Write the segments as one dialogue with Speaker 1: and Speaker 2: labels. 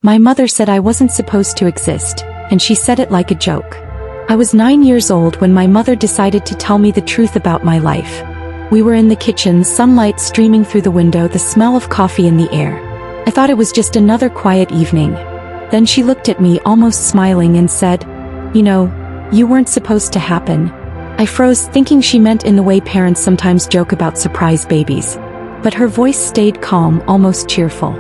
Speaker 1: My mother said I wasn't supposed to exist, and she said it like a joke. I was 9 years old when my mother decided to tell me the truth about my life. We were in the kitchen, sunlight streaming through the window, the smell of coffee in the air. I thought it was just another quiet evening. Then she looked at me, almost smiling, and said, "You know, you weren't supposed to happen." I froze, thinking she meant in the way parents sometimes joke about surprise babies. But her voice stayed calm, almost cheerful.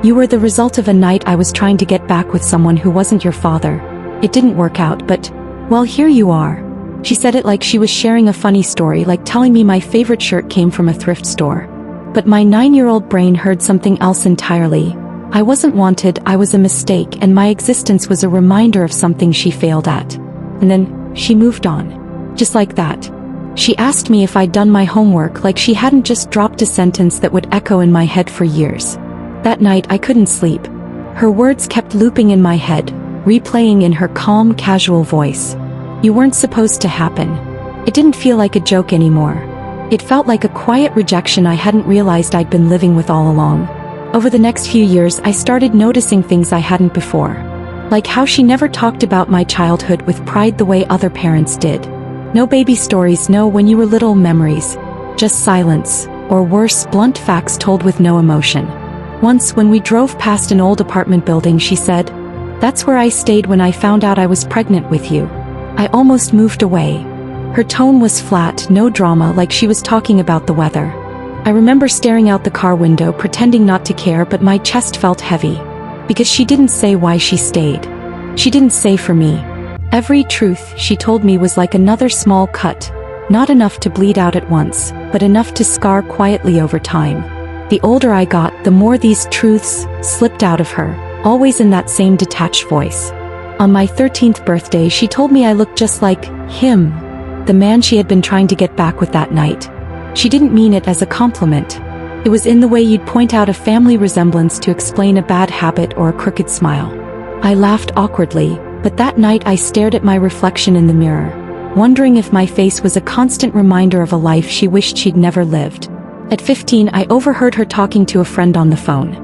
Speaker 1: "You were the result of a night I was trying to get back with someone who wasn't your father. It didn't work out, but, well, here you are." She said it like she was sharing a funny story, like telling me my favorite shirt came from a thrift store. But my 9-year-old brain heard something else entirely. I wasn't wanted, I was a mistake, and my existence was a reminder of something she failed at. And then, she moved on. Just like that. She asked me if I'd done my homework, like she hadn't just dropped a sentence that would echo in my head for years. That night I couldn't sleep. Her words kept looping in my head, replaying in her calm, casual voice. "You weren't supposed to happen." It didn't feel like a joke anymore. It felt like a quiet rejection I hadn't realized I'd been living with all along. Over the next few years I started noticing things I hadn't before. Like how she never talked about my childhood with pride the way other parents did. No baby stories, no when you were little memories. Just silence, or worse, blunt facts told with no emotion. Once, when we drove past an old apartment building, she said, "That's where I stayed when I found out I was pregnant with you." I almost moved away. Her tone was flat, no drama, like she was talking about the weather. I remember staring out the car window, pretending not to care, but my chest felt heavy. Because she didn't say why she stayed. She didn't say for me. Every truth she told me was like another small cut, not enough to bleed out at once, but enough to scar quietly over time. The older I got, the more these truths slipped out of her, always in that same detached voice. On my 13th birthday, she told me I looked just like him, the man she had been trying to get back with that night. She didn't mean it as a compliment. It was in the way you'd point out a family resemblance to explain a bad habit or a crooked smile. I laughed awkwardly, but that night I stared at my reflection in the mirror, wondering if my face was a constant reminder of a life she wished she'd never lived. At 15, I overheard her talking to a friend on the phone.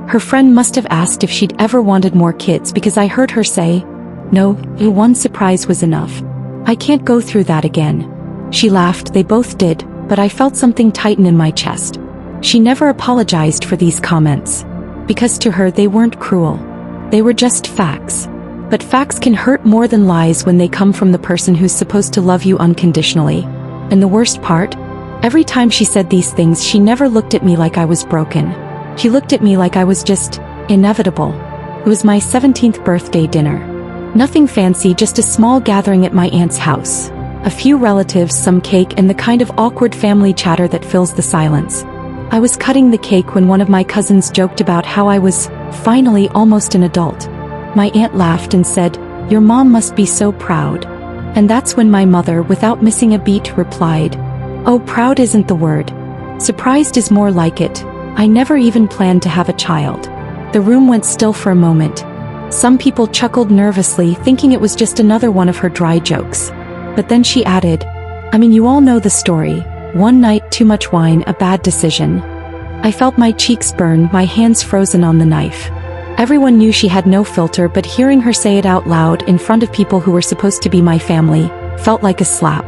Speaker 1: Her friend must have asked if she'd ever wanted more kids, because I heard her say, "No, one surprise was enough. I can't go through that again." She laughed, they both did, but I felt something tighten in my chest. She never apologized for these comments. Because to her they weren't cruel. They were just facts. But facts can hurt more than lies when they come from the person who's supposed to love you unconditionally. And the worst part? Every time she said these things, she never looked at me like I was broken. She looked at me like I was just inevitable. It was my 17th birthday dinner. Nothing fancy, just a small gathering at my aunt's house. A few relatives, some cake, and the kind of awkward family chatter that fills the silence. I was cutting the cake when one of my cousins joked about how I was finally almost an adult. My aunt laughed and said, "Your mom must be so proud." And that's when my mother, without missing a beat, replied, "Oh, proud isn't the word. Surprised is more like it. I never even planned to have a child." The room went still for a moment. Some people chuckled nervously, thinking it was just another one of her dry jokes. But then she added, "I mean, you all know the story. One night, too much wine, a bad decision." I felt my cheeks burn, my hands frozen on the knife. Everyone knew she had no filter, but hearing her say it out loud in front of people who were supposed to be my family felt like a slap.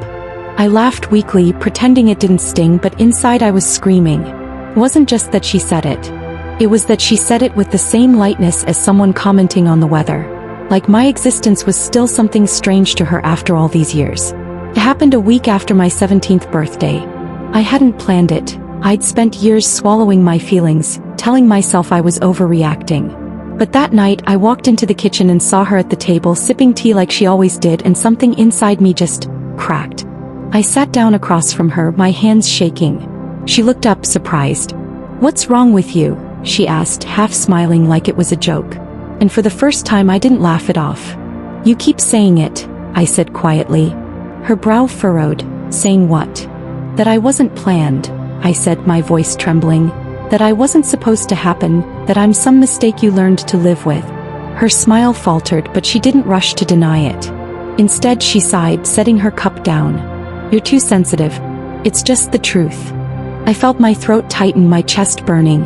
Speaker 1: I laughed weakly, pretending it didn't sting, but inside I was screaming. It wasn't just that she said it. It was that she said it with the same lightness as someone commenting on the weather. Like my existence was still something strange to her after all these years. It happened a week after my 17th birthday. I hadn't planned it. I'd spent years swallowing my feelings, telling myself I was overreacting. But that night I walked into the kitchen and saw her at the table sipping tea like she always did, and something inside me just cracked. I sat down across from her, my hands shaking. She looked up, surprised. "What's wrong with you?" she asked, half smiling like it was a joke. And for the first time I didn't laugh it off. "You keep saying it," I said quietly. Her brow furrowed. "Saying what?" "That I wasn't planned," I said, my voice trembling. "That I wasn't supposed to happen, that I'm some mistake you learned to live with." Her smile faltered, but she didn't rush to deny it. Instead she sighed, setting her cup down. "You're too sensitive. It's just the truth." I felt my throat tighten, my chest burning.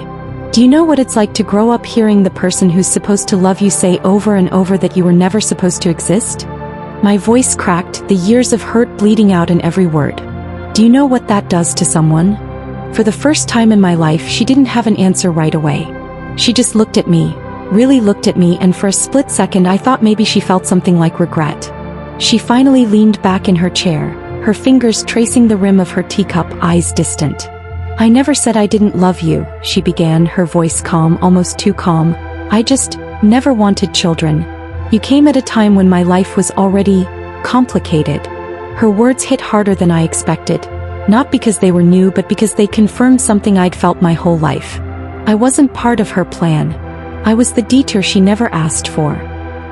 Speaker 1: Do you know what it's like to grow up hearing the person who's supposed to love you say over and over that you were never supposed to exist? My voice cracked, the years of hurt bleeding out in every word. Do you know what that does to someone? For the first time in my life, she didn't have an answer right away. She just looked at me, really looked at me, and for a split second I thought maybe she felt something like regret. She finally leaned back in her chair, her fingers tracing the rim of her teacup, eyes distant. "I never said I didn't love you," she began, her voice calm, almost too calm. "I just never wanted children. You came at a time when my life was already complicated." Her words hit harder than I expected, not because they were new but because they confirmed something I'd felt my whole life. I wasn't part of her plan. I was the detour she never asked for.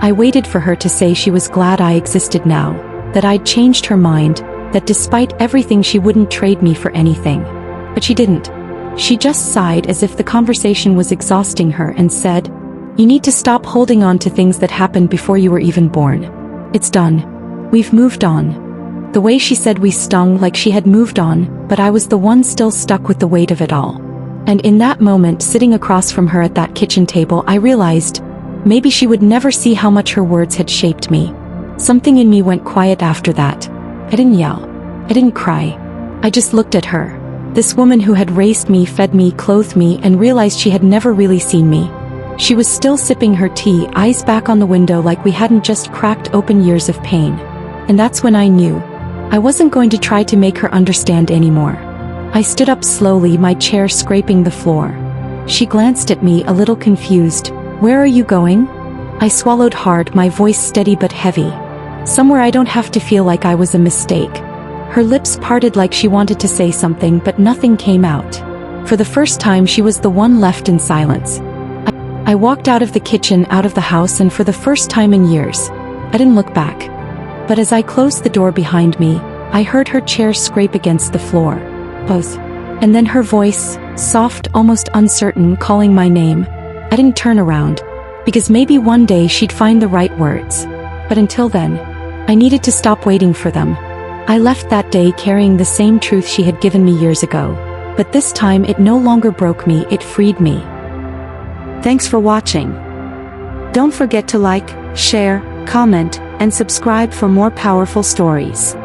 Speaker 1: I waited for her to say she was glad I existed now, that I'd changed her mind, that despite everything she wouldn't trade me for anything. But she didn't. She just sighed as if the conversation was exhausting her and said, "You need to stop holding on to things that happened before you were even born. It's done. We've moved on." The way she said we stung like she had moved on, but I was the one still stuck with the weight of it all. And in that moment, sitting across from her at that kitchen table, I realized, maybe she would never see how much her words had shaped me. Something in me went quiet after that. I didn't yell. I didn't cry. I just looked at her. This woman who had raised me, fed me, clothed me, and realized she had never really seen me. She was still sipping her tea, eyes back on the window like we hadn't just cracked open years of pain. And that's when I knew. I wasn't going to try to make her understand anymore. I stood up slowly, my chair scraping the floor. She glanced at me, a little confused. "Where are you going?" I swallowed hard, my voice steady but heavy. "Somewhere I don't have to feel like I was a mistake." Her lips parted like she wanted to say something, but nothing came out. For the first time, she was the one left in silence. I walked out of the kitchen, out of the house, and for the first time in years, I didn't look back. But as I closed the door behind me, I heard her chair scrape against the floor. Both. And then her voice, soft, almost uncertain, calling my name. I didn't turn around, because maybe one day she'd find the right words. But until then, I needed to stop waiting for them. I left that day carrying the same truth she had given me years ago. But this time it no longer broke me, it freed me. Thanks for watching. Don't forget to like, share, comment, and subscribe for more powerful stories.